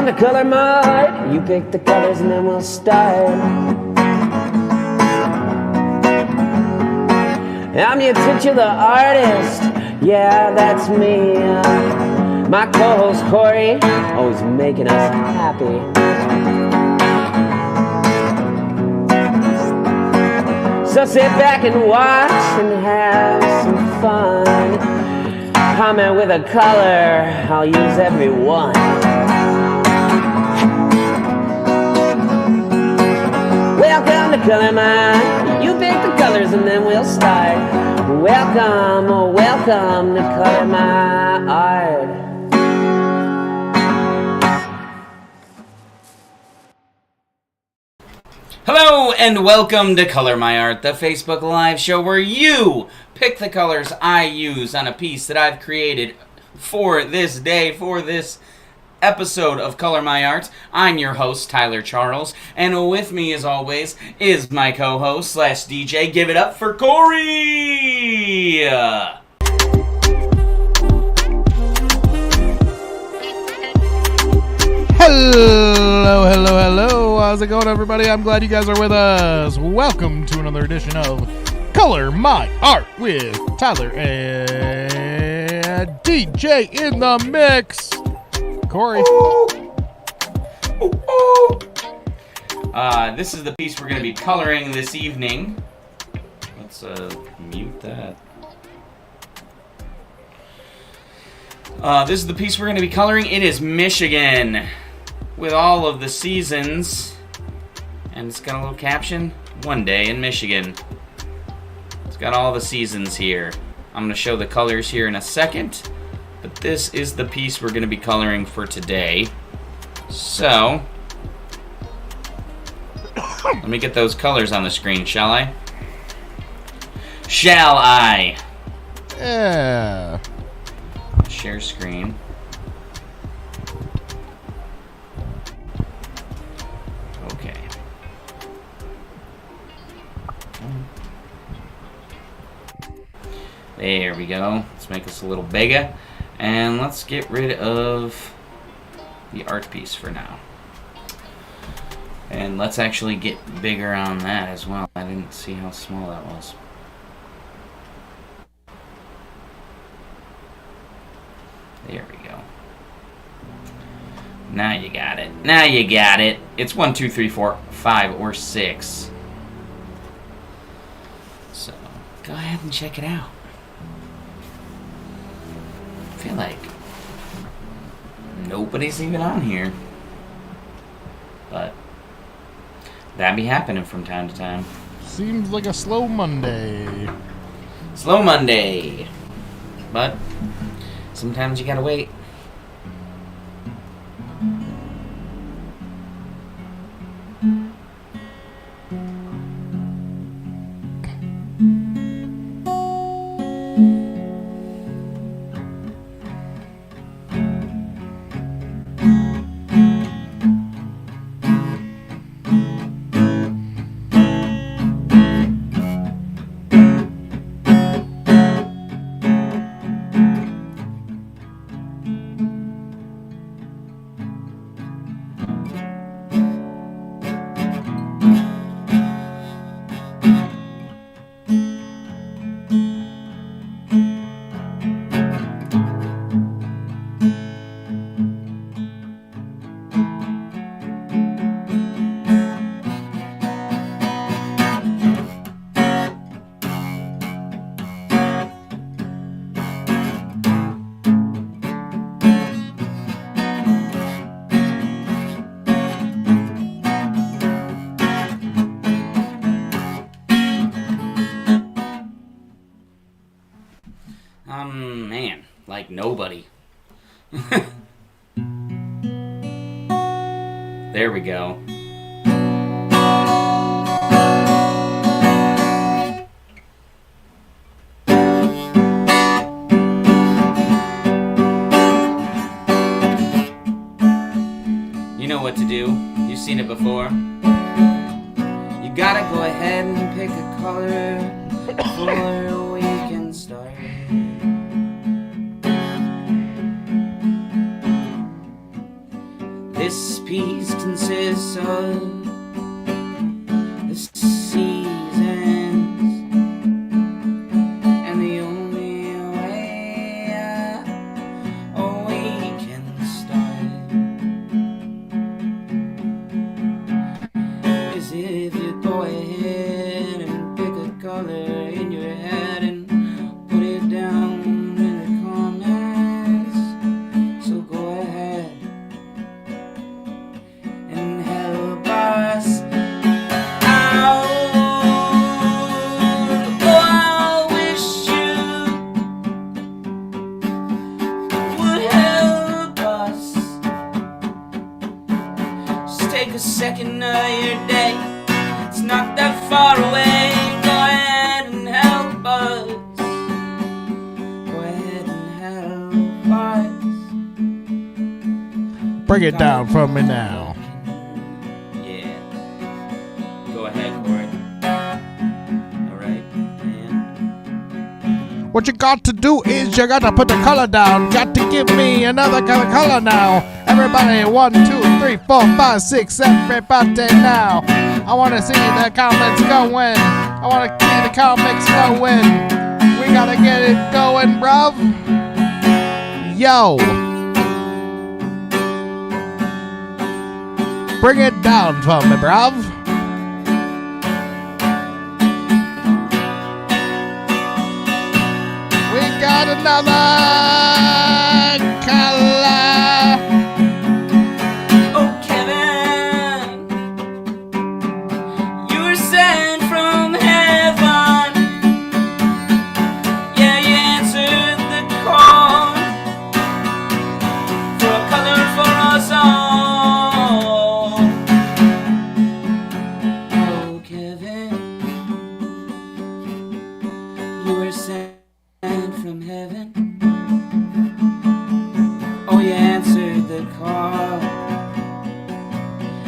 to Color Mart. You pick the colors and then we'll start. I'm your titular artist, yeah, that's me. My co-host Corey, always making us happy. So sit back and watch and have some fun. Comment with a color, I'll use every one. Welcome to Color Mart. You pick the colors and then we'll start. Welcome, oh welcome to Color Mart. Hello and welcome to Color My Art, the Facebook Live show where you pick the colors I use on a piece that I've created for this day, for this episode of Color My Art. I'm your host, Tyler Charles, and with me as always is my co-host / DJ. Give it up for Corey! Hello. How's it going, everybody? I'm glad you guys are with us. Welcome to another edition of Color My Art with Tyler and DJ in the mix. Corey. This is the piece we're going to be coloring this evening. Let's mute that. This is the piece we're going to be coloring. It is Michigan with all of the seasons. And it's got a little caption, One Day in Michigan. It's got all the seasons here. I'm going to show the colors here in a second. But this is the piece we're going to be coloring for today. So, let me get those colors on the screen, shall I? Shall I? Yeah. Share screen. Okay. There we go. Let's make this a little bigger. And let's get rid of the art piece for now. And let's actually get bigger on that as well. I didn't see how small that was. There we go. Now you got it. Now you got it. It's 1, 2, 3, 4, 5, or 6. So, go ahead and check it out. I feel like nobody's even on here. But that be happening from time to time. Seems like a slow Monday. Slow Monday. But sometimes you gotta wait. Man, like nobody. There we go. You know what to do. You've seen it before. You gotta go ahead and pick a color before we can start. This piece consists of the seasons, and the only way we can start is if you go ahead and pick a color in your head and put it down in the comments. So go ahead and help us out. Oh, I wish you would help us. Just take a second of your day, it's not that far away. Go ahead and help us. Go ahead and help us. Bring it down for me now. Yeah. Go ahead, Corey. Alright, and What you got to do is you got to put the color down. Got to give me another color now. Everybody, 1, 2, 3, 4, 5, 6, everybody now. I want to see the comments going. I want to see the comics going. We got to get it going, bruv. Yo. Bring it down for me, bruv. We got another color. oh, Kevin, you were sent from heaven. Yeah, you answered the call for a color for us all. Oh, Kevin, you were sent from heaven. Oh, you answered the call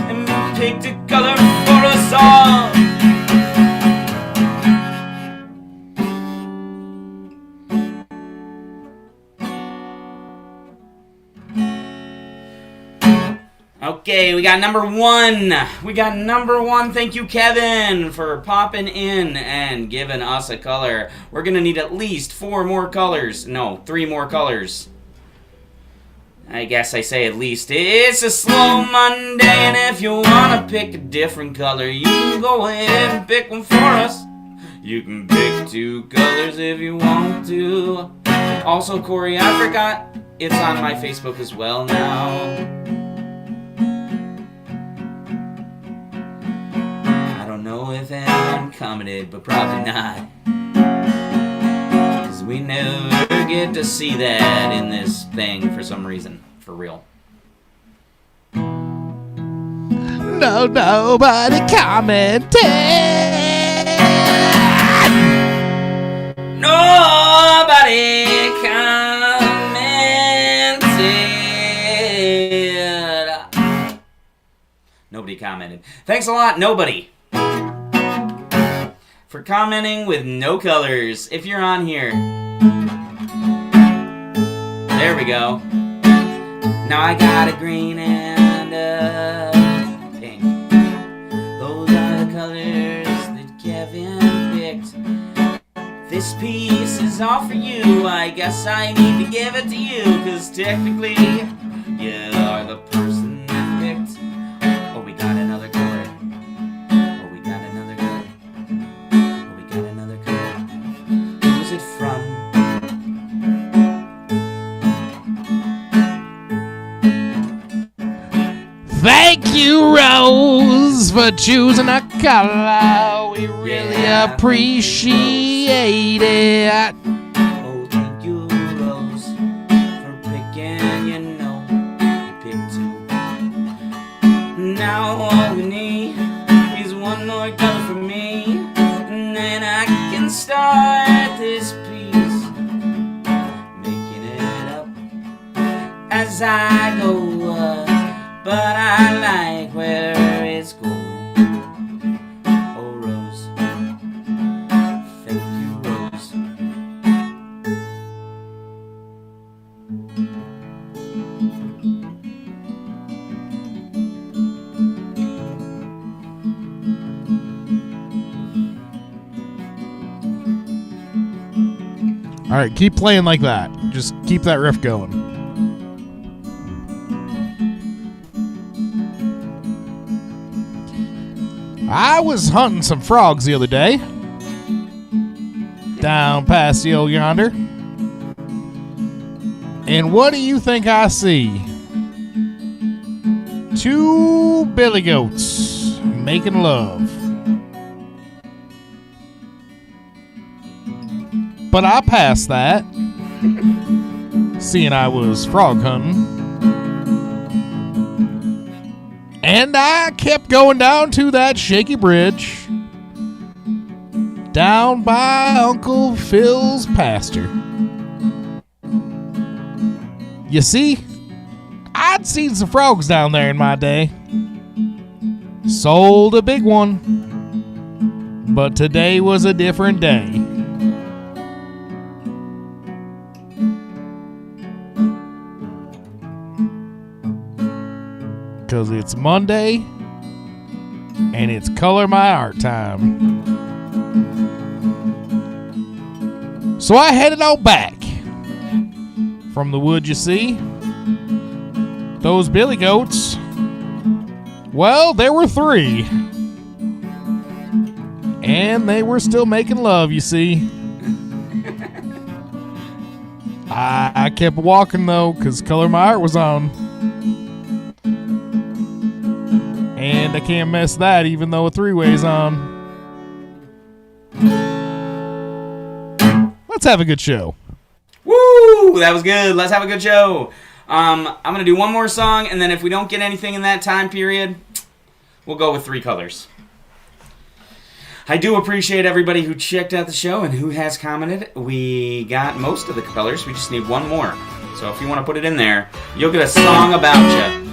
and picked a color for us all. Okay, we got number one. We got number one. Thank you, Kevin, for popping in and giving us a color. We're gonna need at least 4 more colors. No, 3 more colors. I guess I say at least. It's a slow Monday, and if you wanna pick a different color, you can go ahead and pick one for us. You can pick 2 colors if you want to. Also, Corey, I forgot it's on my Facebook as well now. I don't know if anyone commented, but probably not. 'Cause we never get to see that in this thing for some reason. For real. No, nobody commented. Nobody commented. Nobody commented. Thanks a lot, nobody, for commenting with no colors. If you're on here. There we go. Now I got a green and a pink. Those are the colors that Kevin picked. This piece is all for you. I guess I need to give it to you, 'cause technically you are the person that picked. Oh, we got another color. Oh, we got another color. Oh, we got another color. Who's it from? Thank you, Rose, for choosing a color. We really appreciate it. Oh, thank you, Rose, for picking, you picked 2. Now all we need is 1 more color for me, and then I can start this piece, making it up as I go. But I like where it's going. Oh, Rose, thank you, Rose. All right, keep playing like that. Just keep that riff going. I was hunting some frogs the other day. Down past the old yonder. And what do you think I see? 2 billy goats making love. But I passed that, seeing I was frog hunting. And I kept going down to that shaky bridge down by Uncle Phil's pasture. You see, I'd seen some frogs down there in my day. Sold a big one. But today was a different day. 'Cause it's Monday and it's Color My Art time. So I headed out back from the wood, you see. Those billy goats, well, there were 3. And they were still making love, you see. I kept walking though, 'cause Color My Art was on. And I can't miss that even though a 3-way's on. Let's have a good show. Woo! That was good. Let's have a good show. I'm going to do one more song, and then if we don't get anything in that time period, we'll go with 3 colors. I do appreciate everybody who checked out the show and who has commented. We got most of the colors. We just need one more. So if you want to put it in there, you'll get a song about you.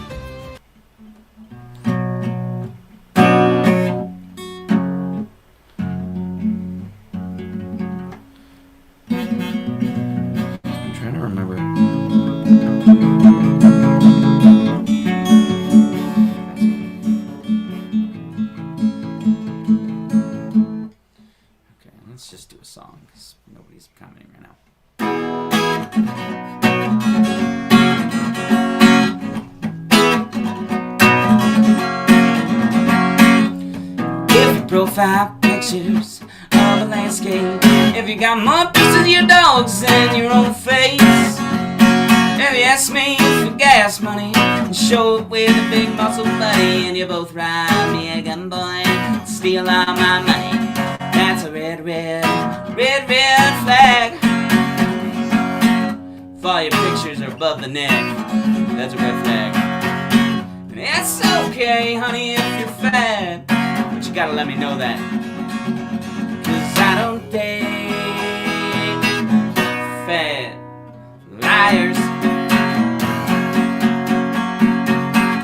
Let's just do a song because nobody's commenting right now. If your profile pictures of a landscape, if you got more pictures of your dogs than your own face, if you ask me for gas money and show up with a big muscle buddy, and you both ride me a gun boy, steal all my money. That's a red, red, red, red flag. If all your pictures are above the neck, that's a red flag. And it's okay, honey, if you're fat, but you gotta let me know that. 'Cause I don't date fat liars.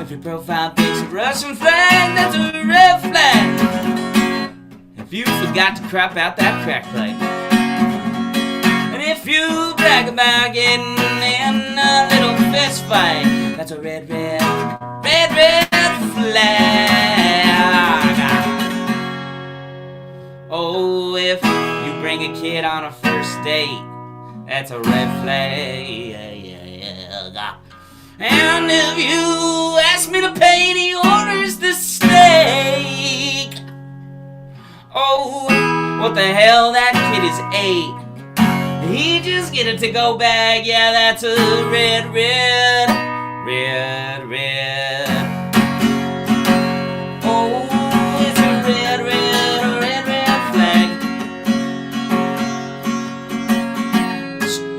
If your profile picks a Russian flag, that's a red flag. If you forgot to crop out that crack pipe, and if you brag about getting in a little fist fight, that's a red, red, red, red flag. Oh, if you bring a kid on a first date, that's a red flag. And if you ask me to pay, and he orders the steak, oh, what the hell, that kid is 8. He just get a to-go bag, yeah, that's a red, red, red, red. Oh, it's a red, red, red, red flag.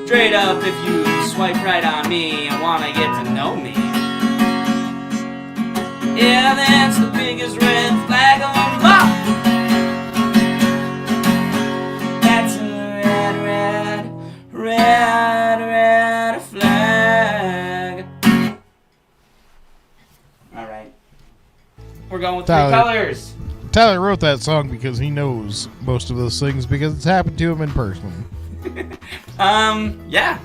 Straight up, if you swipe right on me and wanna get to know me, yeah, that's the biggest red flag of them all. Red, red flag. Alright. We're going with 3 colors. Tyler wrote that song because he knows most of those things because it's happened to him in person. Yeah.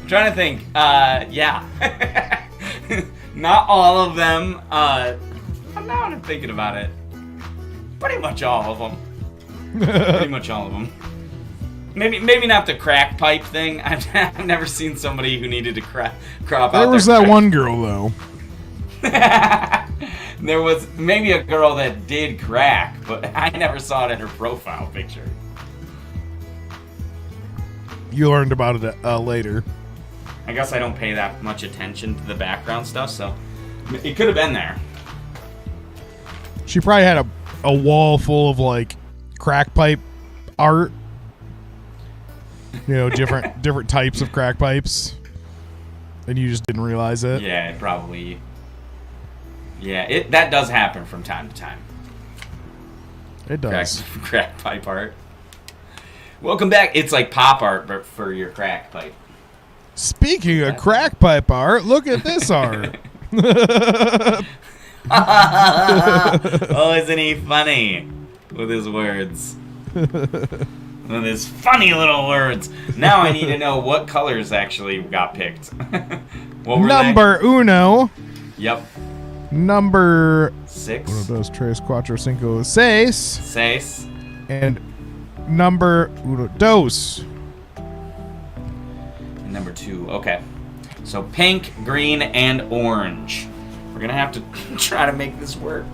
I'm trying to think. Yeah. Not all of them. Now I'm thinking about it. Pretty much all of them. Pretty much all of them. Maybe not the crack pipe thing. I've never seen somebody who needed to crop out. There was that one girl though. There was maybe a girl that did crack, but I never saw it in her profile picture. You learned about it later. I guess I don't pay that much attention to the background stuff, so it could have been there. She probably had a wall full of like crack pipe art. You know, different types of crack pipes, and you just didn't realize it. Yeah, probably. Yeah, that does happen from time to time. It does. Crack pipe art. Welcome back. It's like pop art, but for your crack pipe. Speaking of crack pipe art, look at this art. Oh, isn't he funny with his words? With his funny little words. Now I need to know what colors actually got picked. What were Number uno. Yep. Number 6. 1, 2, 3, 4, 5, 6. 6. And number 2. And number 2. Okay. So pink, green, and orange. We're gonna have to try to make this work.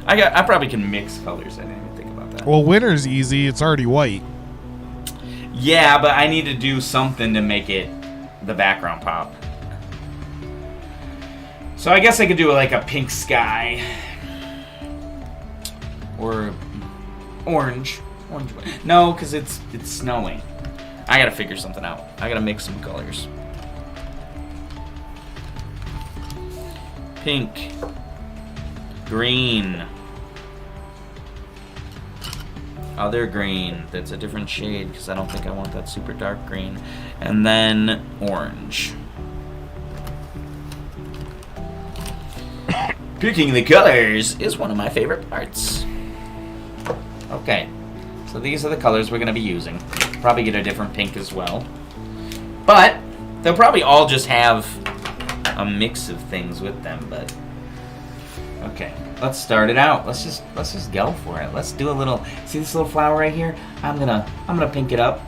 I probably can mix colors. I didn't even think about that. Well, winter's easy. It's already white. Yeah, but I need to do something to make it the background pop. So I guess I could do like a pink sky. Or orange. No, because it's snowing. I gotta figure something out. I gotta mix some colors. Pink. Green. Other green. That's a different shade because I don't think I want that super dark green. And then orange. Picking the colors is one of my favorite parts. Okay. So these are the colors we're going to be using. Probably get a different pink as well. But they'll probably all just have a mix of things with them, but okay, let's start it out. Let's just go for it. Let's do a little. See this little flower right here? I'm gonna pink it up.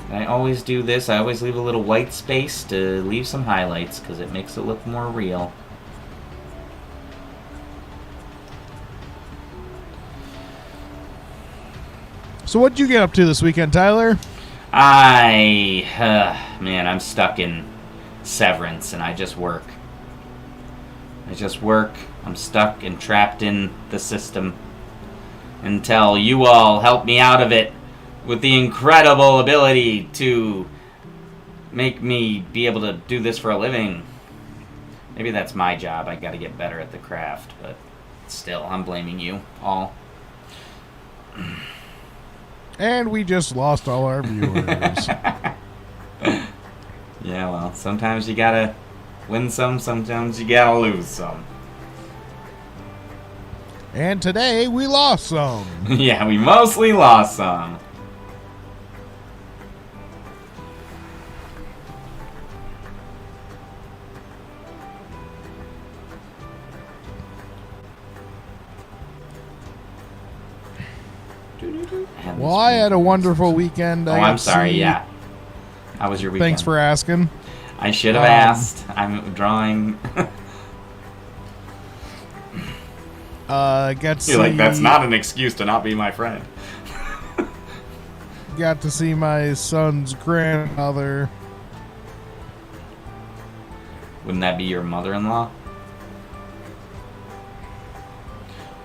And I always do this. I always leave a little white space to leave some highlights because it makes it look more real. So what'd you get up to this weekend, Tyler? Man, I'm stuck in Severance and I just work. I'm stuck and trapped in the system until you all help me out of it with the incredible ability to make me be able to do this for a living. Maybe that's my job. I gotta get better at the craft, but still, I'm blaming you all. And we just lost all our viewers. Yeah, well, sometimes you gotta win some, sometimes you gotta lose some. And today we lost some. Yeah, we mostly lost some. Well, I had a wonderful weekend. I'm sorry, yeah. How was your weekend? Thanks for asking. I should have asked. I'm drawing. Got to You're see, like, that's not an excuse to not be my friend. Got to see my son's grandmother. Wouldn't that be your mother-in-law?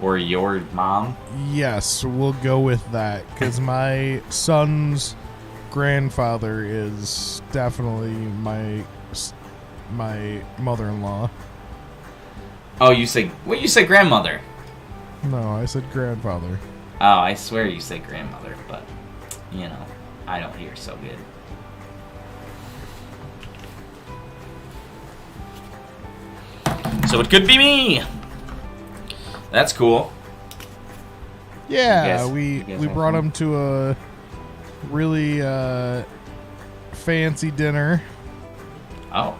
Or your mom? Yes, we'll go with that, because my son's grandfather is definitely my mother-in-law. Oh, you say grandmother? No, I said grandfather. Oh, I swear you say grandmother, but, you know, I don't hear so good. So it could be me! That's cool. Yeah, you we guys brought have him to a really fancy dinner. Oh.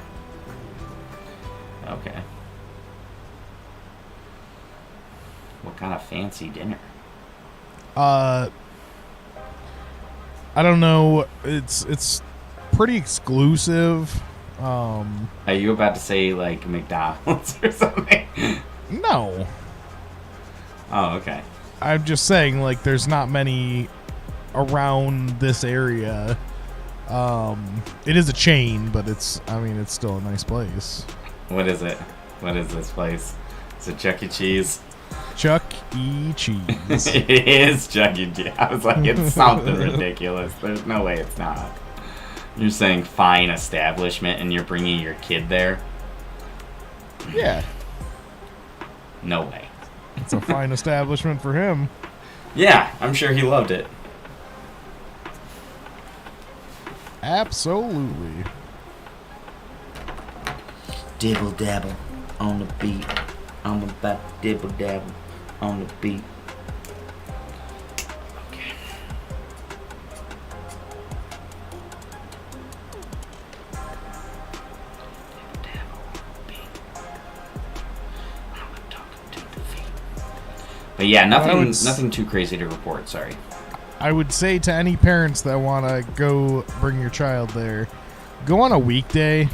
Okay. What kind of fancy dinner? I don't know. It's pretty exclusive. Are you about to say like McDonald's or something? No. Oh, okay. I'm just saying, like, there's not many around this area. It is a chain, but it's still a nice place. What is it? What is this place? Is it Chuck E. Cheese? Chuck E. Cheese. It is Chuck E. Cheese. I was like, it's something ridiculous. There's no way it's not. You're saying fine establishment and you're bringing your kid there? Yeah. No way. It's a fine establishment for him. Yeah, I'm sure he loved it. Absolutely. Dibble dabble on the beat. I'm about to dibble dabble on the beat. Okay. But yeah, nothing too crazy to report. Sorry. I would say to any parents that want to go bring your child there, go on a weekday.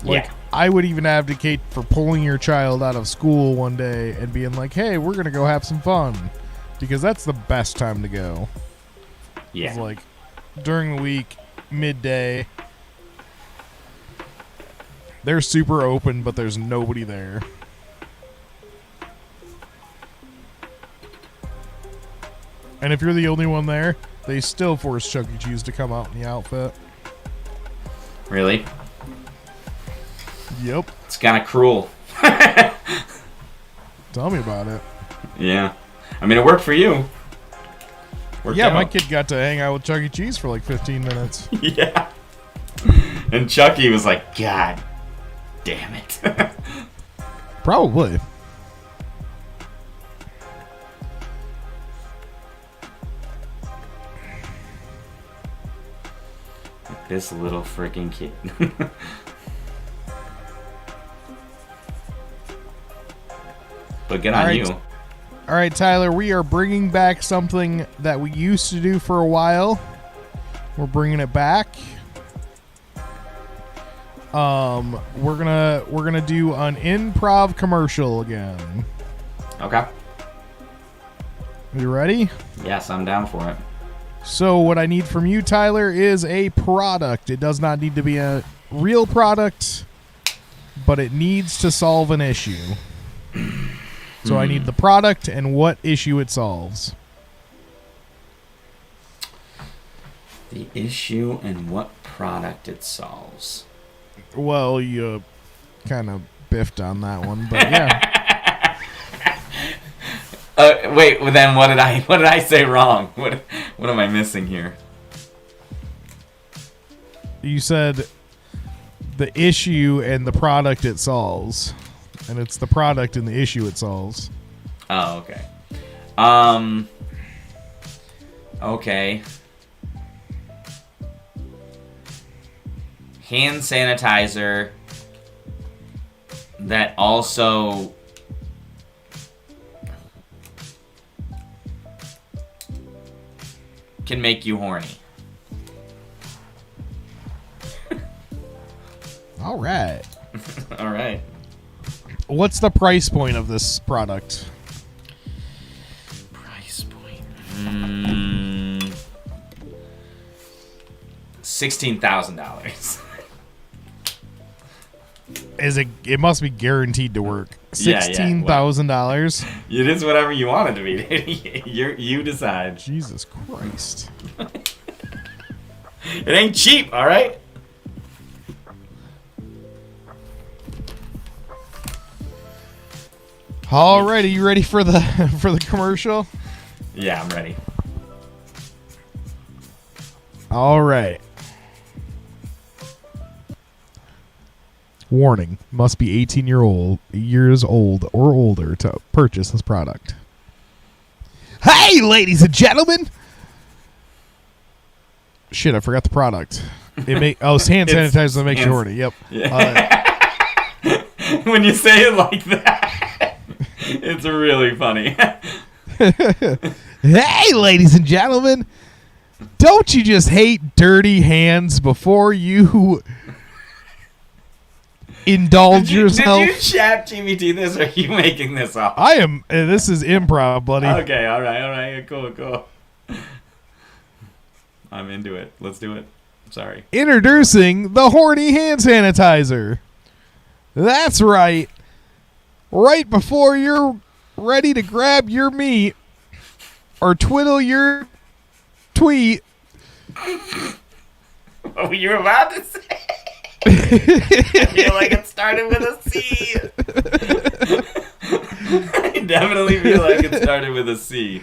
Like, Yeah. I would even advocate for pulling your child out of school one day and being like, hey, we're going to go have some fun. Because that's the best time to go. Yeah. It's like during the week, midday. They're super open, but there's nobody there. And if you're the only one there, they still force Chuck E. Cheese to come out in the outfit. Really? Yep. It's kind of cruel. Tell me about it. Yeah. I mean, it worked for you. Worked Yeah, out. my kid got to hang out with Chuck E. Cheese for like 15 minutes. Yeah. And Chucky was like, God damn it. Probably. This little freaking kid. But good on All right. you. All right, Tyler, we are bringing back something that we used to do for a while. We're bringing it back. We're gonna do an improv commercial again. Okay. You ready? Yes, I'm down for it. So what I need from you, Tyler, is a product. It does not need to be a real product, but it needs to solve an issue. So I need the product and what issue it solves. The issue and what product it solves. Well, you kind of biffed on that one, but yeah. Wait. Well, then what did I say wrong? What am I missing here? You said the issue and the product it solves. And it's the product and the issue it solves. Oh, okay. Okay. Hand sanitizer that also can make you horny. All right. All right. What's the price point of this product? Price point. $16,000. Is it must be guaranteed to work. Yeah, $16,000? It is whatever you want it to be. You decide. Jesus Christ. It ain't cheap, all right? Alrighty, you ready for the for the commercial? Yeah, I'm ready. All right. Warning: must be 18 years old or older to purchase this product. Hey, ladies and gentlemen! Shit, I forgot the product. It's hand sanitizer that makes you horny. Yep. Yeah. When you say it like that, it's really funny. Hey, ladies and gentlemen, don't you just hate dirty hands before you indulge yourself? Did you chat GPT this, or are you making this up? I am. This is improv, buddy. Okay, all right, cool. I'm into it. Let's do it. Sorry. Introducing the horny hand sanitizer. That's right. Right before you're ready to grab your meat or twiddle your tweet. What were you about to say? I feel like it started with a C. I definitely feel like it started with a C.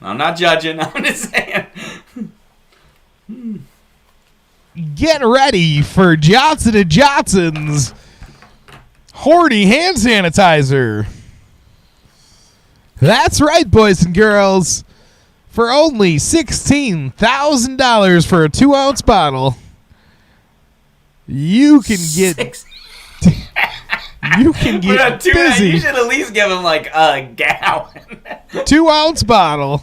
I'm not judging. I'm just saying. Get ready for Johnson & Johnson's horny hand sanitizer. That's right, boys and girls. For only $16,000 for a 2-ounce bottle, you can get you can get busy. You should at least give him like a gallon. 2-ounce bottle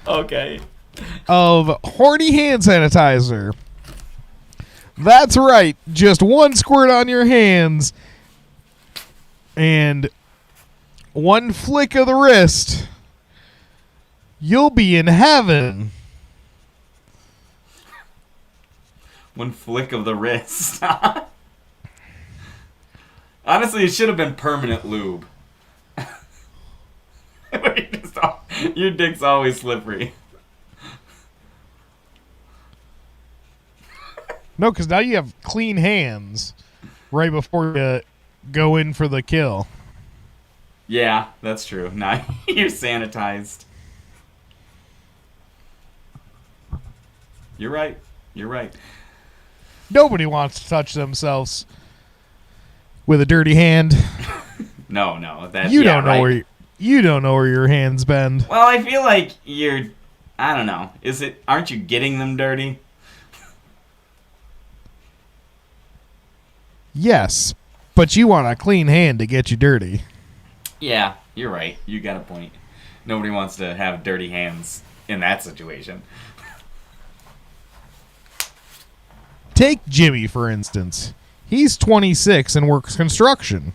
Okay. of horny hand sanitizer. That's right, just one squirt on your hands and one flick of the wrist. You'll be in heaven. One flick of the wrist. Honestly, it should have been permanent lube. Your dick's always slippery. No, because now you have clean hands right before you go in for the kill. Yeah, that's true. Now you're sanitized. You're right. Nobody wants to touch themselves with a dirty hand. No, that You don't know where you don't know where your hands bend. Well, I feel like I don't know. Aren't you getting them dirty? Yes, but you want a clean hand to get you dirty. Yeah, you're right. You got a point. Nobody wants to have dirty hands in that situation. Take Jimmy, for instance. He's 26 and works construction.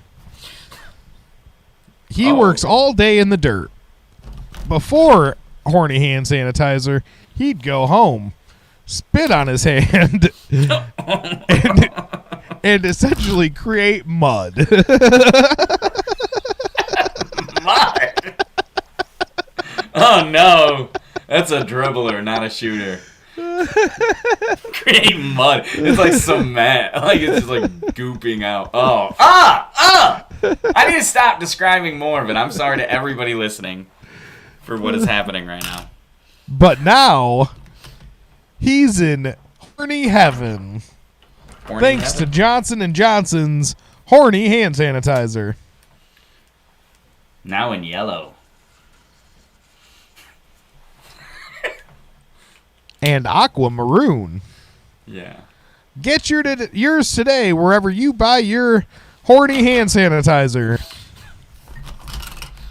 He works all day in the dirt. Before horny hand sanitizer, he'd go home, spit on his hand, and essentially create mud. Mud? Oh, no. That's a dribbler, not a shooter. Create mud. It's like cement. Like it's just like gooping out. Oh. I need to stop describing more of it. I'm sorry to everybody listening for what is happening right now. But now, he's in horny heaven. Horny Thanks heaven? to Johnson & Johnson's horny hand sanitizer. Now in yellow. And aqua maroon. Yeah. Get yours today wherever you buy your horny hand sanitizer.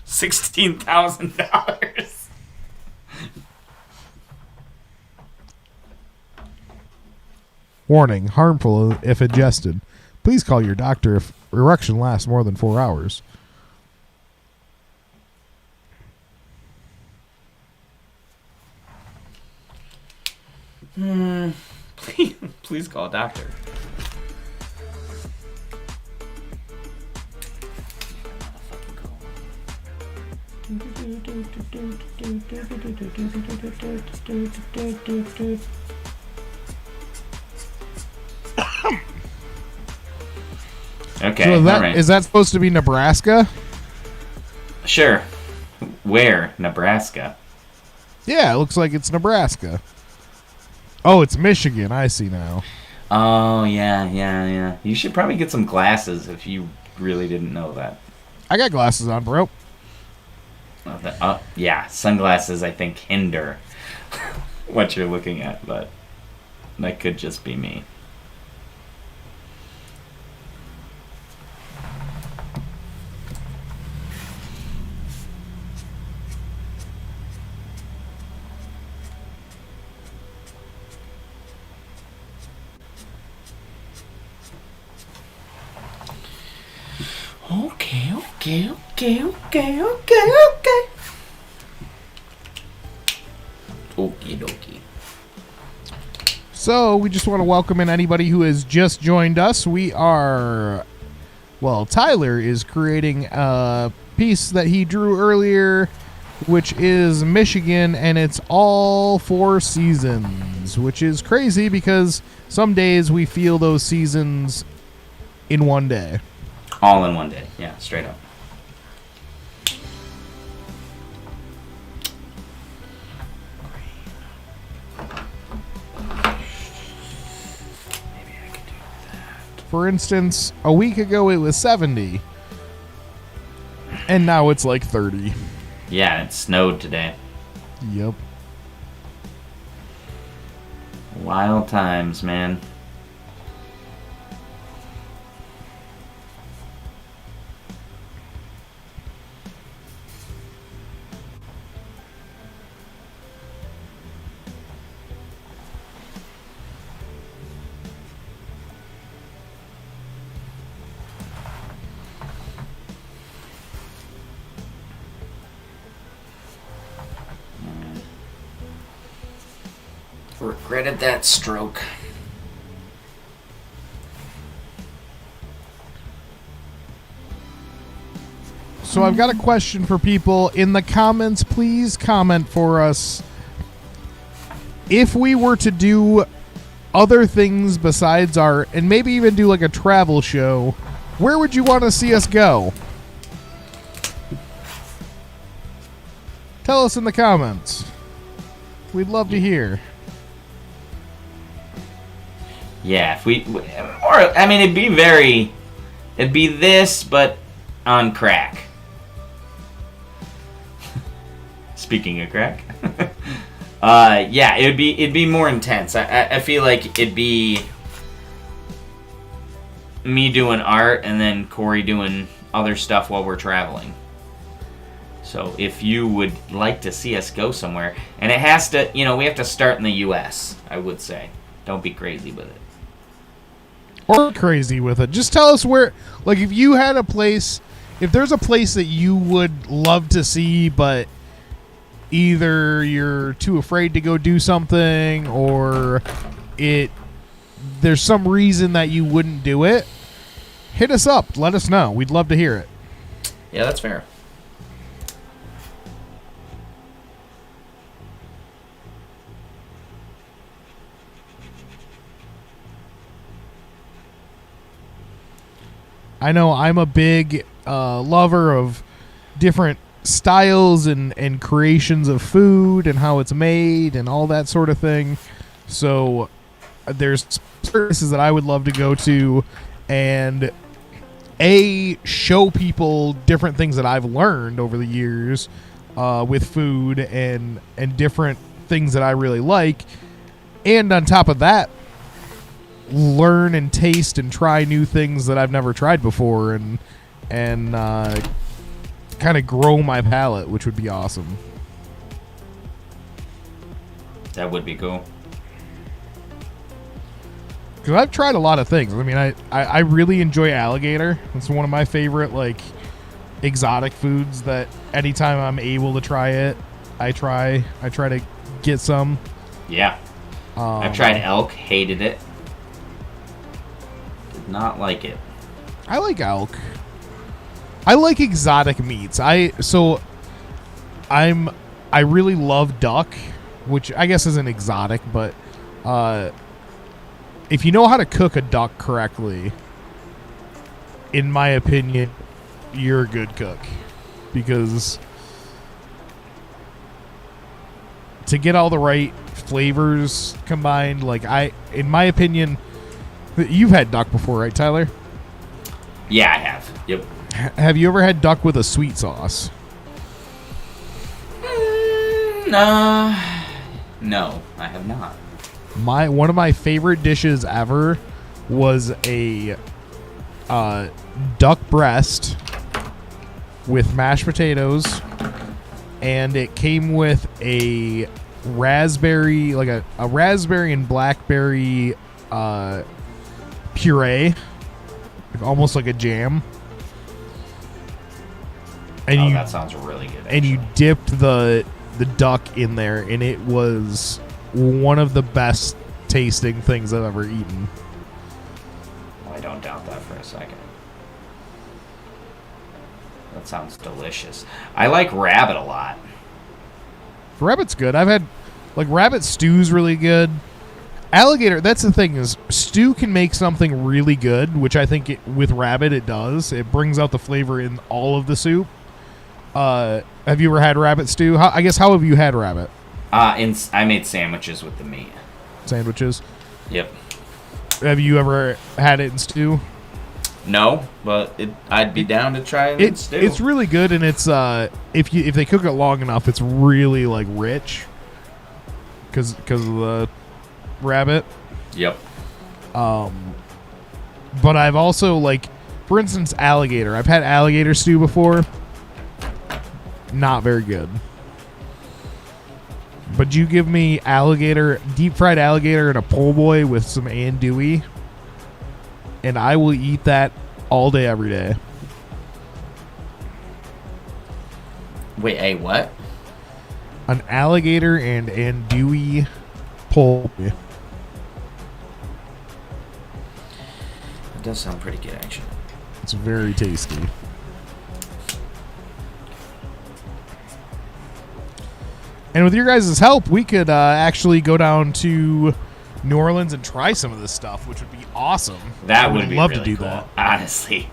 $16,000. Warning, harmful if ingested. Please call your doctor if erection lasts more than 4 hours. Please call a doctor. Okay, So all right. is that supposed to be Nebraska? Sure. Where? Nebraska. Yeah, it looks like it's Nebraska. Oh, it's Michigan. I see now. Oh, yeah. You should probably get some glasses if you really didn't know that. I got glasses on, bro. Yeah, sunglasses, I think, hinder what you're looking at, but that could just be me. Okay. Okie dokie. So we just want to welcome in anybody who has just joined us. We are, well, Tyler is creating a piece that he drew earlier, which is Michigan, and it's all 4 seasons, which is crazy because some days we feel those seasons in one day. All in one day. Yeah, straight up. For instance, a week ago it was 70, and now it's like 30. Yeah, it snowed today. Yep. Wild times, man. Regretted that stroke. So I've got a question for people in the comments. Please comment for us. If we were to do other things besides art, and maybe even do like a travel show, where would you want to see us go? Tell us in the comments. We'd love to hear. Yeah, if we, or I mean, it'd be this, but on crack. Speaking of crack, yeah, it'd be more intense. I feel like it'd be me doing art and then Corey doing other stuff while we're traveling. So if you would like to see us go somewhere, and it has to, we have to start in the U.S., I would say. Don't be crazy with it. Or crazy with it. Just tell us where, like, if you had a place, if there's a place that you would love to see, but either you're too afraid to go do something, or there's some reason that you wouldn't do it, hit us up. Let us know. We'd love to hear it. Yeah, that's fair. I know I'm a big lover of different styles and creations of food and how it's made and all that sort of thing. So there's places that I would love to go to and show people different things that I've learned over the years with food and different things that I really like. And on top of that, learn and taste and try new things that I've never tried before and kind of grow my palate, which would be awesome. That would be cool. Because I've tried a lot of things. I mean, I really enjoy alligator. It's one of my favorite, like, exotic foods that anytime I'm able to try it, I try to get some. Yeah. I've tried elk, hated it. Not like it. I like elk. I like exotic meats. I really love duck, which I guess isn't exotic, but if you know how to cook a duck correctly, in my opinion, you're a good cook. Because to get all the right flavors combined, like in my opinion, you've had duck before, right, Tyler? Yeah, I have. Yep. Have you ever had duck with a sweet sauce? No, I have not. One of my favorite dishes ever was a duck breast with mashed potatoes, and it came with a raspberry, like a raspberry and blackberry puree, almost like a jam. And Oh, that sounds really good. And you dipped the duck in there, and it was one of the best tasting things I've ever eaten. Oh, I don't doubt that for a second. That sounds delicious. I like rabbit a lot. Rabbit's good. I've had, like, rabbit stew's really good. Alligator, that's the thing, is stew can make something really good, which I think with rabbit it does. It brings out the flavor in all of the soup. Have you ever had rabbit stew? How have you had rabbit? I made sandwiches with the meat. Sandwiches? Yep. Have you ever had it in stew? No, but I'd be down to try it in stew. It's really good, and it's if they cook it long enough, it's really like rich because of the rabbit. Yep. But I've also, like, for instance, alligator. I've had alligator stew before. Not very good. But you give me deep fried alligator and a po' boy with some andouille, and I will eat that all day, every day. Wait, a what? An alligator and andouille po' boy. It does sound pretty good, actually. It's very tasty. And with your guys' help, we could actually go down to New Orleans and try some of this stuff, which would be awesome. That would be love really to do cool, that. honestly.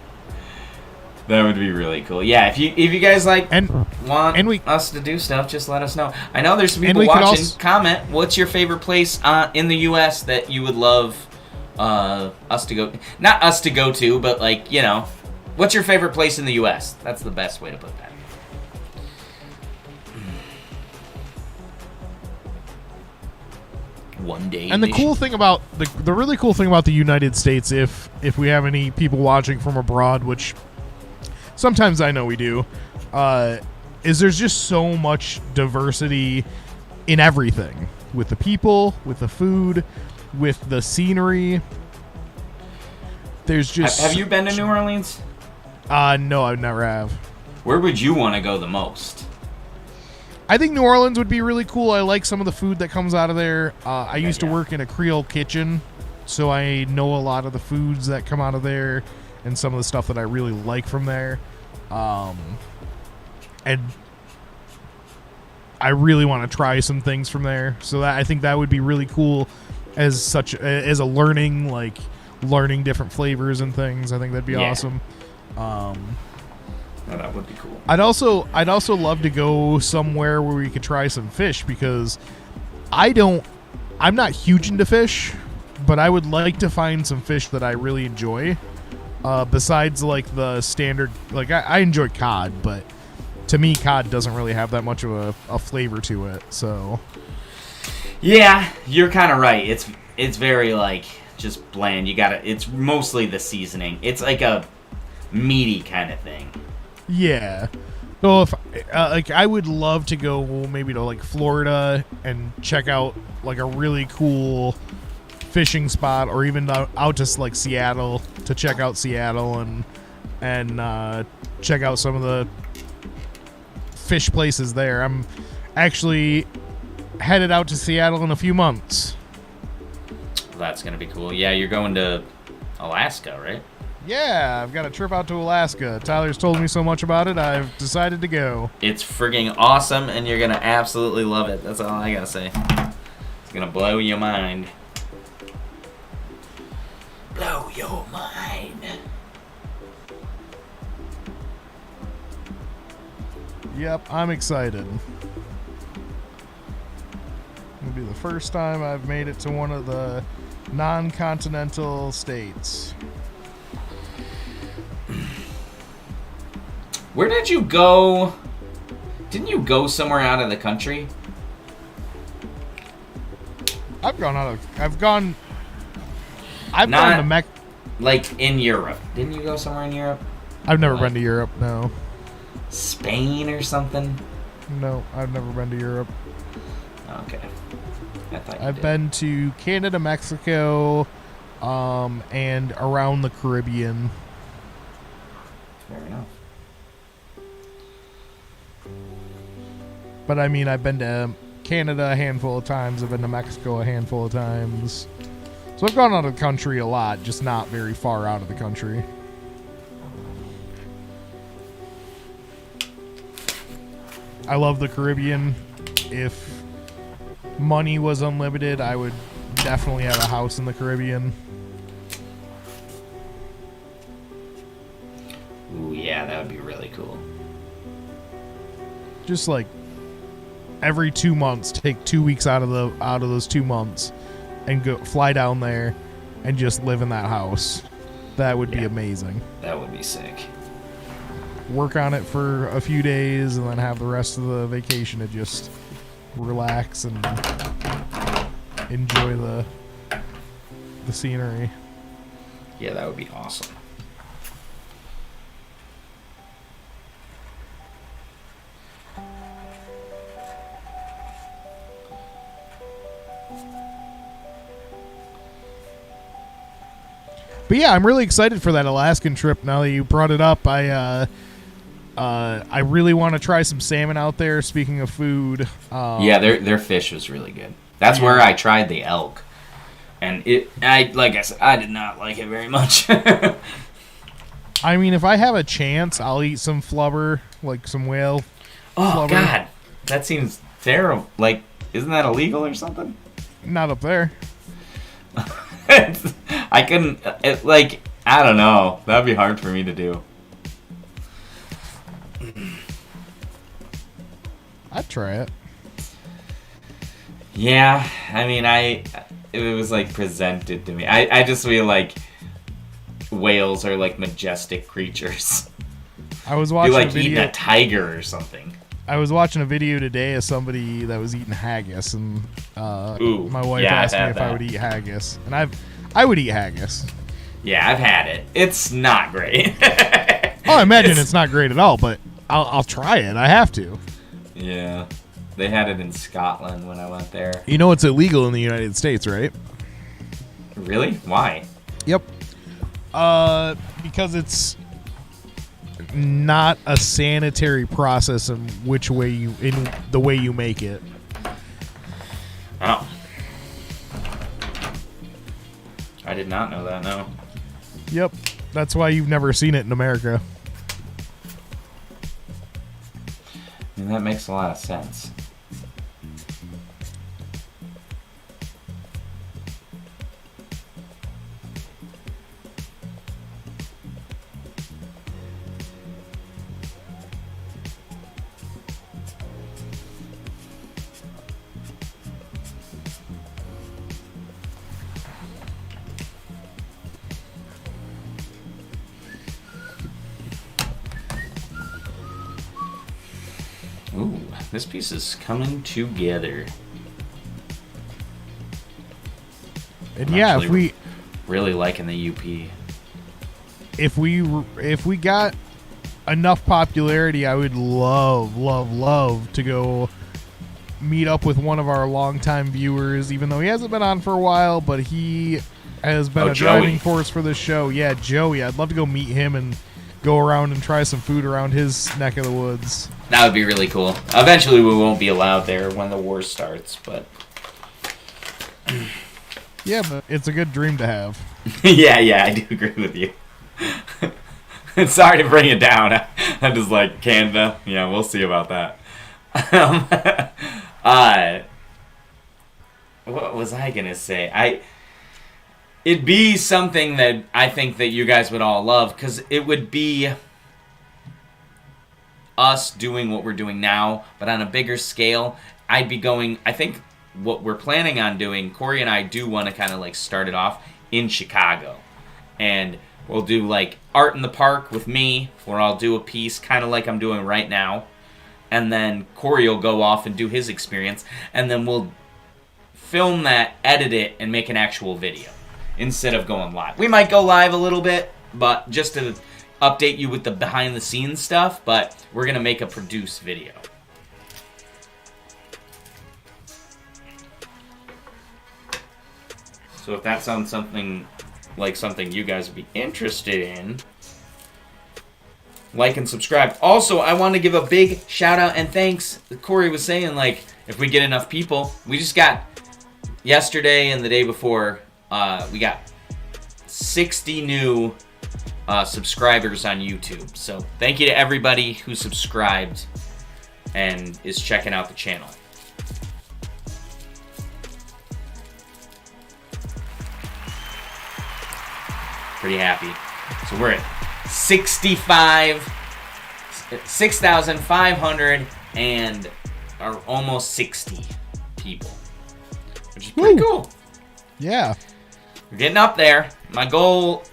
That would be really cool. Yeah, if you guys want us to do stuff, just let us know. I know there's some people watching. Comment, what's your favorite place in the U.S. that you would love us to go? Not us to go to, but, like, you know, what's your favorite place in the U.S.? That's the best way to put that. One day. And the cool thing about the really cool thing about the United States, if we have any people watching from abroad, which sometimes I know we do, is there's just so much diversity in everything, with the people, with the food, with the scenery. There's just. Have you been to New Orleans? No, I never have. Where would you want to go the most? I think New Orleans would be really cool. I like some of the food that comes out of there. I used to work in a Creole kitchen, so I know a lot of the foods that come out of there and some of the stuff that I really like from there. And I really want to try some things from there. So I think that would be really cool as a learning different flavors and things. I think that'd be awesome. Oh, that would be cool. I'd also love to go somewhere where we could try some fish, because I'm not huge into fish, but I would like to find some fish that I really enjoy. Besides, like, the standard, like, I enjoy cod, but to me, cod doesn't really have that much of a flavor to it. So yeah, you're kind of right. It's very, like, just bland. It's mostly the seasoning. It's like a meaty kind of thing. Yeah. So if I would love to go maybe to, like, Florida and check out, like, a really cool fishing spot, or even out to, like, Seattle, to check out Seattle and check out some of the fish places there. I'm actually headed out to Seattle in a few months. That's gonna be cool. Yeah, you're going to Alaska, right? Yeah, I've got a trip out to Alaska. Tyler's told me so much about it, I've decided to go. It's frigging awesome, and you're gonna absolutely love it. That's all I gotta say. It's gonna blow your mind. Blow your mind. Yep, I'm excited. It'll be the first time I've made it to one of the non-continental states. Where did you go? Didn't you go somewhere out of the country? I've gone to Mexico. Like in Europe. Didn't you go somewhere in Europe? I've never been to Europe, no. Spain or something? No, I've never been to Europe. Okay. I've been to Canada, Mexico, and around the Caribbean. Fair enough. But I mean, I've been to Canada a handful of times. I've been to Mexico a handful of times. So I've gone out of the country a lot, just not very far out of the country. I love the Caribbean. If money was unlimited, I would definitely have a house in the Caribbean. Ooh, yeah, that would be really cool. Just like every 2 months, take 2 weeks out of those 2 months and go fly down there and just live in that house. That would be amazing. That would be sick. Work on it for a few days and then have the rest of the vacation to just relax and enjoy the scenery. Yeah, that would be awesome. But yeah, I'm really excited for that Alaskan trip. Now that you brought it up, I really want to try some salmon out there. Speaking of food, yeah, their fish was really good. That's where I tried the elk, and like I said, I did not like it very much. I mean, if I have a chance, I'll eat some flubber, like some whale. Oh flubber. God, that seems terrible. Like, isn't that illegal or something? Not up there. I couldn't, I don't know. That would be hard for me to do. I'd try it. Yeah, I mean, it was like presented to me. I just feel like whales are like majestic creatures. I was watching like a video. eating a tiger or something. I was watching a video today of somebody that was eating haggis, and Ooh, my wife yeah, asked me I've if had I would that. eat haggis, and I would eat haggis. Yeah, I've had it. It's not great. Oh, I imagine it's not great at all, but I'll try it. I have to. Yeah, they had it in Scotland when I went there. You know it's illegal in the United States, right? Really? Why? Yep. Because it's not a sanitary process in the way you make it. Oh. I did not know that, no. Yep. That's why you've never seen it in America. I mean, that makes a lot of sense. Ooh, this piece is coming together. And I'm yeah, actually really liking the UP. if we got enough popularity, I would love to go meet up with one of our longtime viewers, even though he hasn't been on for a while, but he has been a driving force for this show. Yeah, Joey. I'd love to go meet him and go around and try some food around his neck of the woods. That would be really cool. Eventually we won't be allowed there when the war starts, but... Yeah, but it's a good dream to have. yeah, I do agree with you. Sorry to bring it down. I'm just like, Canada, yeah, we'll see about that. What was I going to say? It'd be something that I think that you guys would all love, because it would be us doing what we're doing now, but on a bigger scale. I'd be going, I think what we're planning on doing, Corey and I do want to kind of like start it off in Chicago. And we'll do like art in the park with me, where I'll do a piece kind of like I'm doing right now. And then Corey will go off and do his experience. And then we'll film that, edit it, and make an actual video instead of going live. We might go live a little bit, but just to update you with the behind the scenes stuff, but we're going to make a produced video. So if that sounds something like something you guys would be interested in, like and subscribe. Also, I want to give a big shout out and thanks. Corey was saying, like, if we get enough people, we just got yesterday and the day before, we got 60 new subscribers on YouTube. So thank you to everybody who subscribed and is checking out the channel. Pretty happy. So we're at 6,500 and are almost 60 people, which is pretty cool. Yeah. We're getting up there. My goal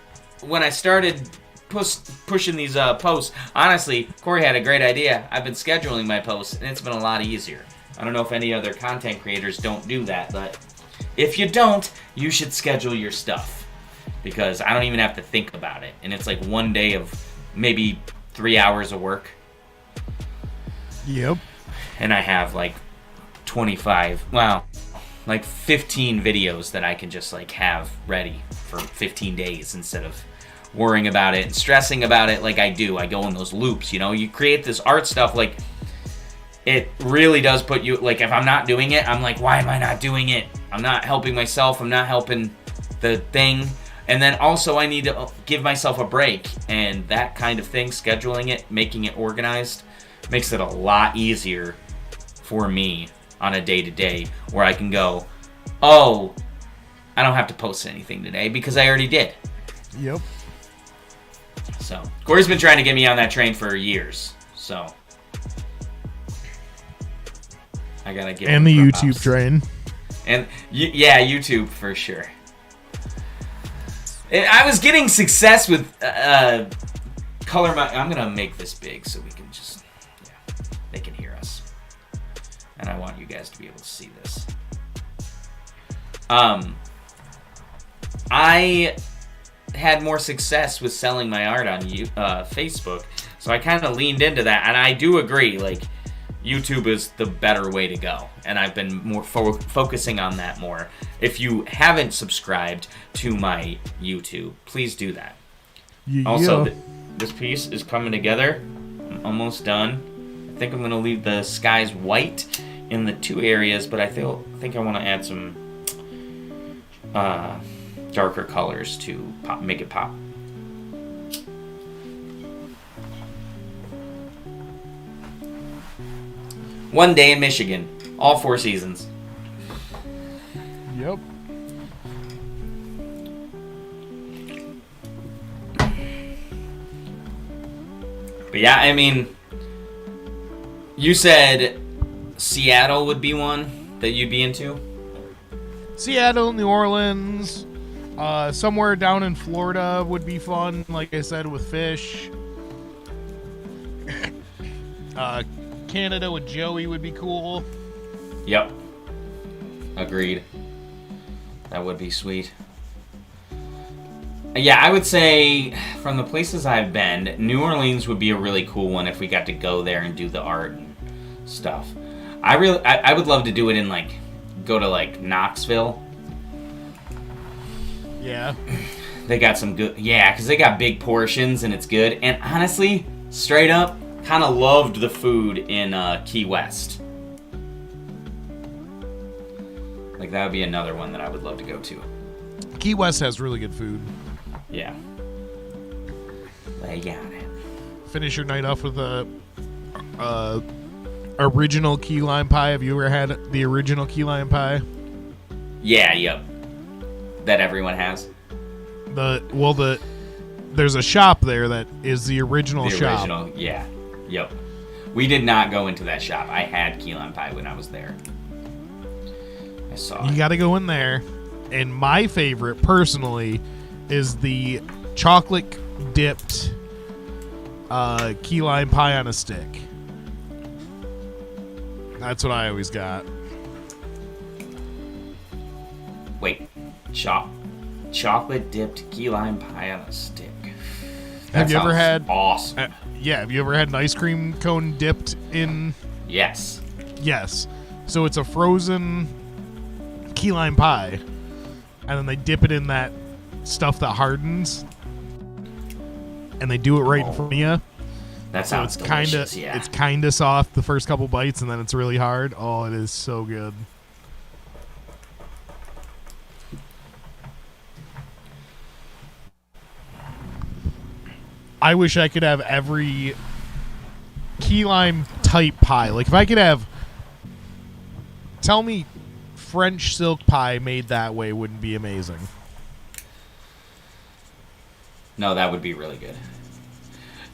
when I started pushing these posts, honestly, Corey had a great idea. I've been scheduling my posts, and it's been a lot easier. I don't know if any other content creators don't do that, but if you don't, you should schedule your stuff. Because I don't even have to think about it. And it's like one day of maybe 3 hours of work. Yep. And I have like 15 videos that I can just like have ready for 15 days instead of worrying about it and stressing about it like I do. I go in those loops, you know. You create this art stuff, like, it really does put you, like, if I'm not doing it, I'm like, why am I not doing it? I'm not helping myself. I'm not helping the thing. And then also I need to give myself a break, and that kind of thing, scheduling it, making it organized, makes it a lot easier for me on a day-to-day where I can go, oh, I don't have to post anything today because I already did. Yep. So, Corey's been trying to get me on that train for years, so I gotta get and the YouTube train. And, yeah, YouTube for sure. I was getting success with color. I'm gonna make this big so we can just, they can hear us, and I want you guys to be able to see this. I had more success with selling my art on Facebook, so I kind of leaned into that, and I do agree. Like, YouTube is the better way to go, and I've been more focusing on that more. If you haven't subscribed to my YouTube, please do that. Also, this piece is coming together. I'm almost done. I think I'm going to leave the skies white in the two areas, but I think I want to add some darker colors to make it pop. One day in Michigan. All 4 seasons. Yep. But yeah, I mean, you said Seattle would be one that you'd be into? Seattle, New Orleans, somewhere down in Florida would be fun, like I said, with fish. Canada with Joey would be cool. Yep. Agreed. That would be sweet. Yeah, I would say from the places I've been, New Orleans would be a really cool one if we got to go there and do the art and stuff. I would love to do it in, like, go to, like, Knoxville. Yeah. They got some good, because they got big portions and it's good. And honestly, straight up, kind of loved the food in Key West. Like, that would be another one that I would love to go to. Key West has really good food. Yeah. They got it. Finish your night off with a original key lime pie. Have you ever had the original key lime pie? Yeah, yep. That everyone has. There's a shop there that is the original shop. The original, yeah. Yep. We did not go into that shop. I had key lime pie when I was there. I saw it. You got to go in there. And my favorite, personally, is the chocolate dipped key lime pie on a stick. That's what I always got. Wait. Chocolate dipped key lime pie on a stick. Have you ever had awesome? Have you ever had an ice cream cone dipped in? Yes. Yes. So it's a frozen key lime pie, and then they dip it in that stuff that hardens, and they do it right in front of you. That So sounds it's kind delicious, of yeah. it's kind of soft the first couple bites, and then it's really hard. Oh, it is so good. I wish I could have every key lime type pie. Like if I could have, tell me, French silk pie made that way wouldn't be amazing. No, that would be really good.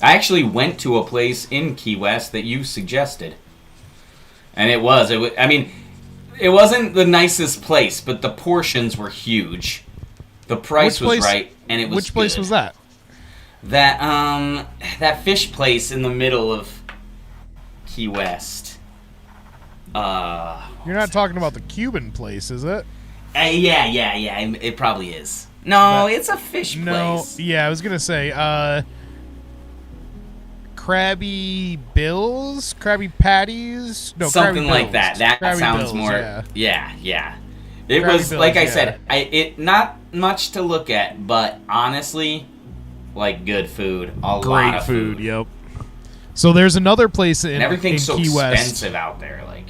I actually went to a place in Key West that you suggested. And it wasn't the nicest place, but the portions were huge. The price was right, and it was Which place good. was that? That fish place in the middle of Key West. You're not talking about the Cuban place, is it? Yeah. It probably is. No, it's a fish place. Yeah, I was gonna say, Krabby Bills, Krabby Patties, no, Something Krabby like Bills. that. That Krabby sounds Bills, more. Yeah. It Krabby was Bills, like I yeah. said. It not much to look at, but honestly, like good food. A lot Great of food. Yep. So there's another place in, And everything's so Key West. expensive out there. Like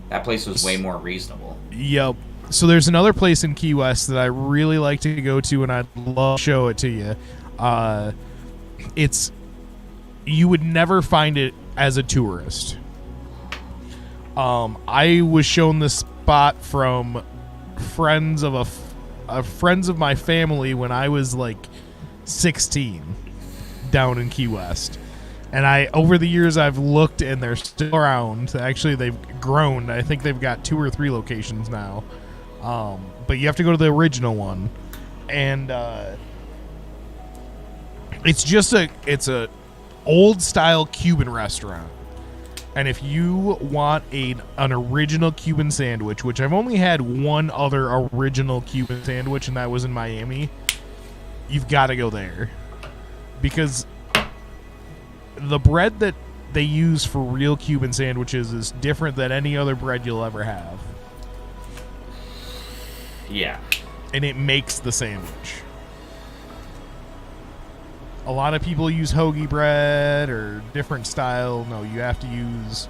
that place was way more reasonable. Yep. So there's another place in Key West that I really like to go to, and I'd love to show it to you. You would never find it as a tourist. I was shown this spot from friends of friends of my family when I was like 16 down in Key West. And over the years I've looked and they're still around. Actually, they've grown. I think they've got 2 or 3 locations now. But you have to go to the original one. And it's a old style Cuban restaurant. And if you want an original Cuban sandwich, which I've only had one other original Cuban sandwich, and that was in Miami, you've got to go there. Because the bread that they use for real Cuban sandwiches is different than any other bread you'll ever have. Yeah. And it makes the sandwich. A lot of people use hoagie bread or different style. No, you have to use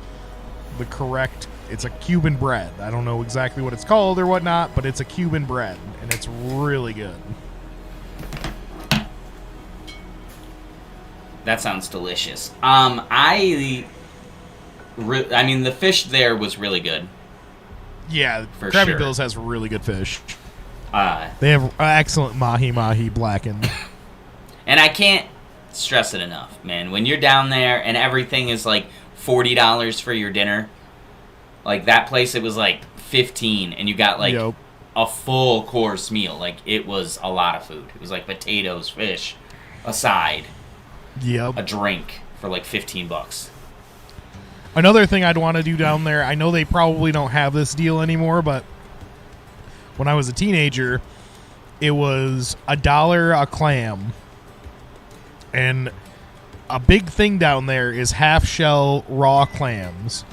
the correct. It's a Cuban bread. I don't know exactly what it's called or whatnot, but it's a Cuban bread, and it's really good. That sounds delicious. I mean, the fish there was really good. Yeah, For Krabby sure. Bills has really good fish. Uh, They have excellent mahi blackened. and I can't stress it enough, man. When you're down there and everything is like $40 for your dinner, like that place, it was like $15, and you got like Yep. a full course meal. Like it was a lot of food. It was like potatoes, fish, a side, Yep. a drink for like $15. Another thing I'd want to do down there, I know they probably don't have this deal anymore, but when I was a teenager, it was $1 a clam. And a big thing down there is half shell raw clams.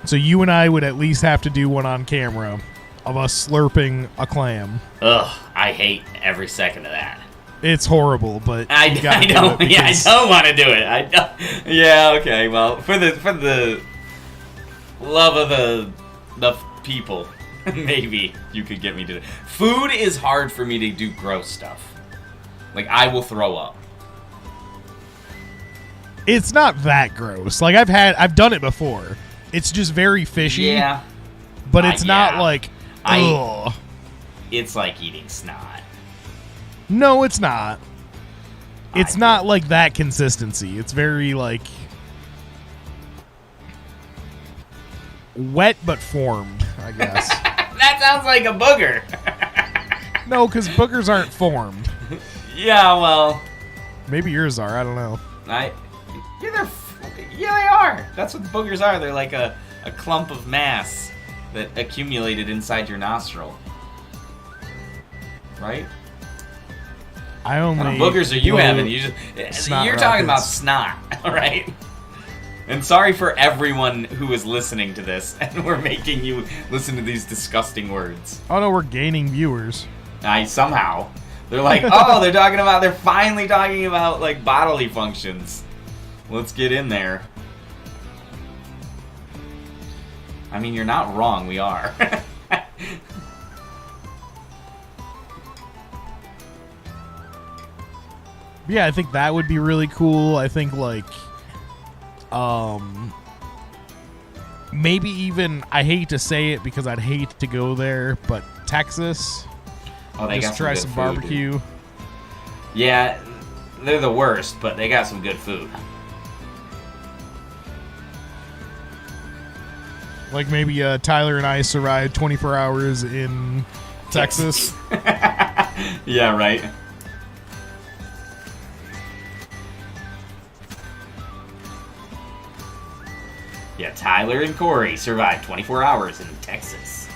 So you and I would at least have to do one on camera of us slurping a clam. Ugh, I hate every second of that. It's horrible, but I you gotta do don't. it Yeah, I because- don't want to do it. I don't. Yeah. Okay. Well, for the love of the people, maybe you could get me to. Food is hard for me to do gross stuff. Like I will throw up. It's not that gross. Like I've done it before. It's just very fishy. Yeah. But it's not yeah. like I- ugh. It's like eating snot. No, it's not. It's I not do. like that consistency. It's very like wet but formed, I guess. That sounds like a booger. No, because boogers aren't formed. Yeah. Well, Maybe yours are. I don't know. Yeah, they are. That's what boogers are. They're like a clump of mass that accumulated inside your nostril. Right? I only What kind of boogers are you blow having? You're snot talking about rockets. snot, all right? And sorry for everyone who is listening to this, and we're making you listen to these disgusting words. Oh no, we're gaining viewers. Somehow. They're like, oh, they're finally talking about, like, bodily functions. Let's get in there. I mean, you're not wrong. We are. Yeah, I think that would be really cool. I think, like, maybe even, I hate to say it because I'd hate to go there, but Texas. Oh, they just got try good some food, barbecue. dude. Yeah, they're the worst, but they got some good food. Like maybe Tyler and I survived 24 hours in Texas. Yeah, right. Yeah, Tyler and Corey survived 24 hours in Texas.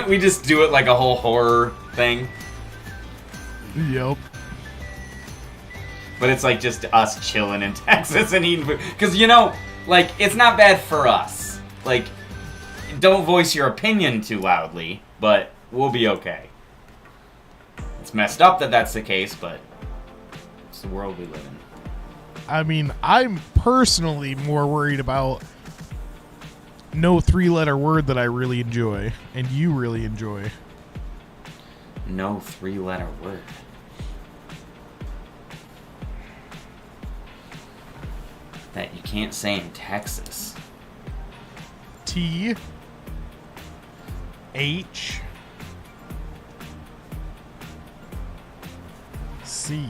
We just do it like a whole horror thing. Yep. But it's like just us chilling in Texas and eating food. Because, you know, like, it's not bad for us. Like, don't voice your opinion too loudly, but we'll be okay. It's messed up that that's the case, but it's the world we live in. I mean, I'm personally more worried about no 3-letter word that I really enjoy, and you really enjoy. No 3-letter word. That you can't say in Texas. T H C.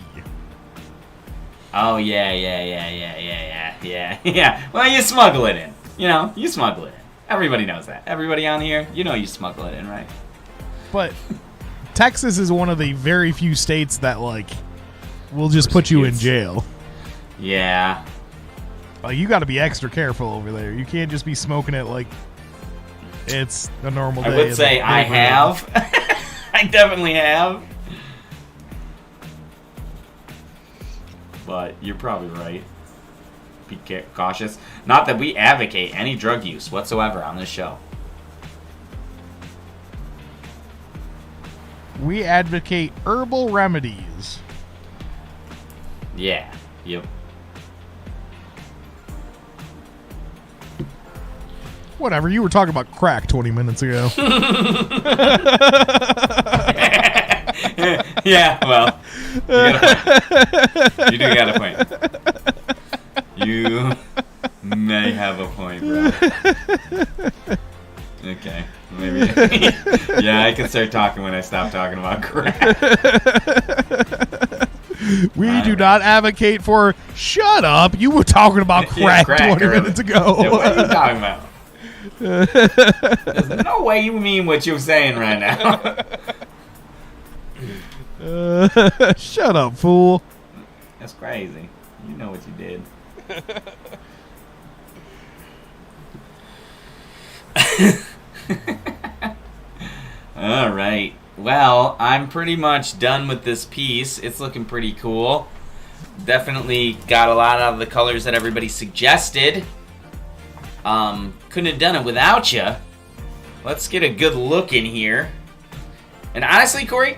Oh, yeah. Well, you smuggle it in. You know, you smuggle it in. Everybody knows that. Everybody on here, you know you smuggle it in, right? But Texas is one of the very few states that, like, will just put you in jail. Yeah. Like, you got to be extra careful over there. You can't just be smoking it like it's a normal day. I would say I have. I definitely have. But you're probably right. Be cautious. Not that we advocate any drug use whatsoever on this show. We advocate herbal remedies. Yeah. Yep. Whatever, you were talking about crack 20 minutes ago. Yeah, well, you do got a point. You may have a point, bro. Okay, maybe. Yeah, I can start talking when I stop talking about crack. We do not advocate for... Shut up! You were talking about crack, 20 earlier. minutes ago. Yeah, what are you talking about? There's no way you mean what you're saying right now. Shut up, fool. That's crazy. You know what you did. All right. Well, I'm pretty much done with this piece. It's looking pretty cool. Definitely got a lot out of the colors that everybody suggested. Couldn't have done it without you. Let's get a good look in here. And honestly, Corey,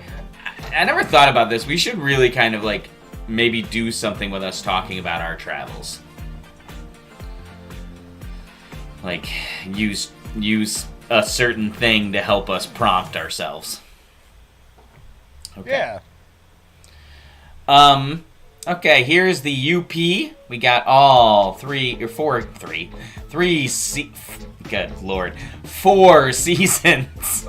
I never thought about this. We should really kind of like maybe do something with us talking about our travels. Like use a certain thing to help us prompt ourselves. Okay. Yeah. Okay, here's the UP. We got all 4 seasons.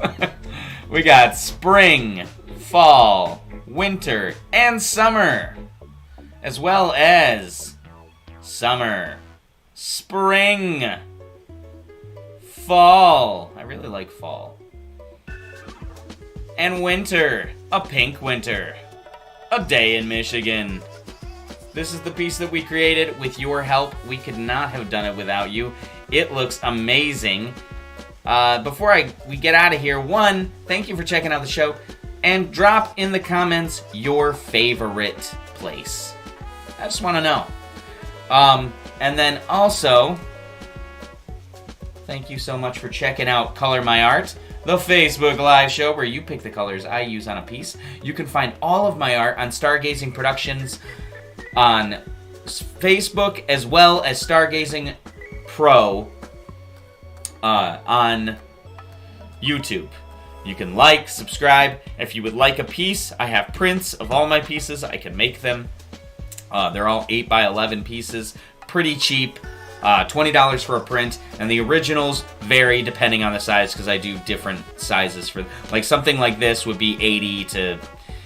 We got spring, fall, winter, and summer. As well as summer, spring, fall. I really like fall. And winter, a pink winter. A day in Michigan. This is the piece that we created with your help. We could not have done it without you. It looks amazing. Before we get out of here, one, thank you for checking out the show. And drop in the comments your favorite place. I just want to know. And then also, thank you so much for checking out Color My Art, the Facebook Live show where you pick the colors I use on a piece. You can find all of my art on Stargazing Productions on Facebook as well as Stargazing Pro on YouTube. You can like, subscribe. If you would like a piece, I have prints of all my pieces. I can make them. They're all 8x11 pieces. Pretty cheap. $20 for a print. And the originals vary depending on the size because I do different sizes for... Like something like this would be 80 to...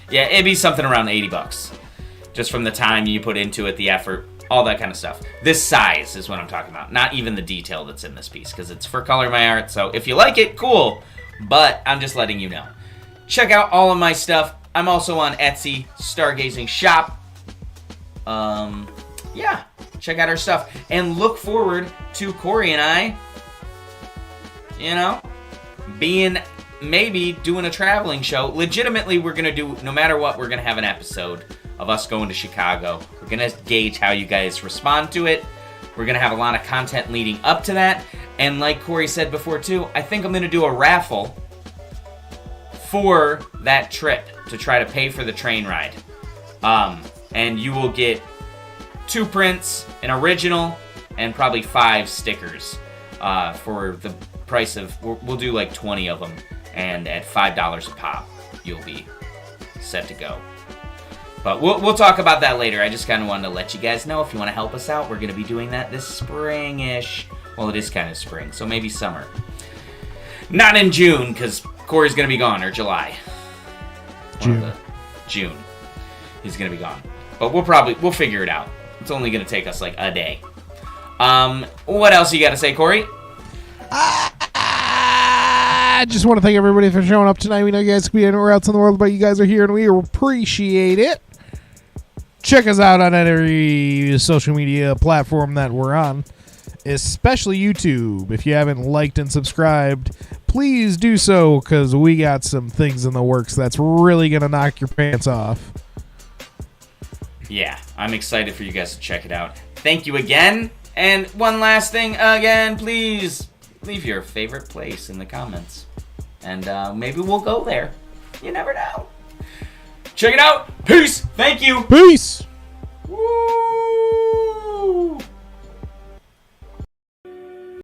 Yeah, it'd be something around 80 bucks. Just from the time you put into it, the effort, all that kind of stuff. This size is what I'm talking about. Not even the detail that's in this piece because it's for Color My Art. So if you like it, cool. But I'm just letting you know. Check out all of my stuff. I'm also on Etsy, Stargazing Shop. Yeah, check out our stuff. And look forward to Corey and I, maybe doing a traveling show. Legitimately, we're going to do, no matter what, we're going to have an episode of us going to Chicago. We're going to gauge how you guys respond to it. We're going to have a lot of content leading up to that. And like Corey said before, too, I think I'm going to do a raffle for that trip to try to pay for the train ride. And you will get 2 prints, an original, and probably 5 stickers for the price of... We'll do like 20 of them. And at $5 a pop, you'll be set to go. But we'll talk about that later. I just kind of wanted to let you guys know if you want to help us out. We're going to be doing that this spring-ish. Well, it is kind of spring, so maybe summer. Not in June, because Corey's going to be gone, or July. June. He's going to be gone. But we'll figure it out. It's only going to take us like a day. What else you got to say, Corey? I just want to thank everybody for showing up tonight. We know you guys could be anywhere else in the world, but you guys are here, and we appreciate it. Check us out on every social media platform that we're on, especially YouTube. If you haven't liked and subscribed, please do so, because we got some things in the works that's really going to knock your pants off. Yeah, I'm excited for you guys to check it out. Thank you again. And one last thing again, please leave your favorite place in the comments. And maybe we'll go there. You never know. Check it out. Peace. Thank you. Peace.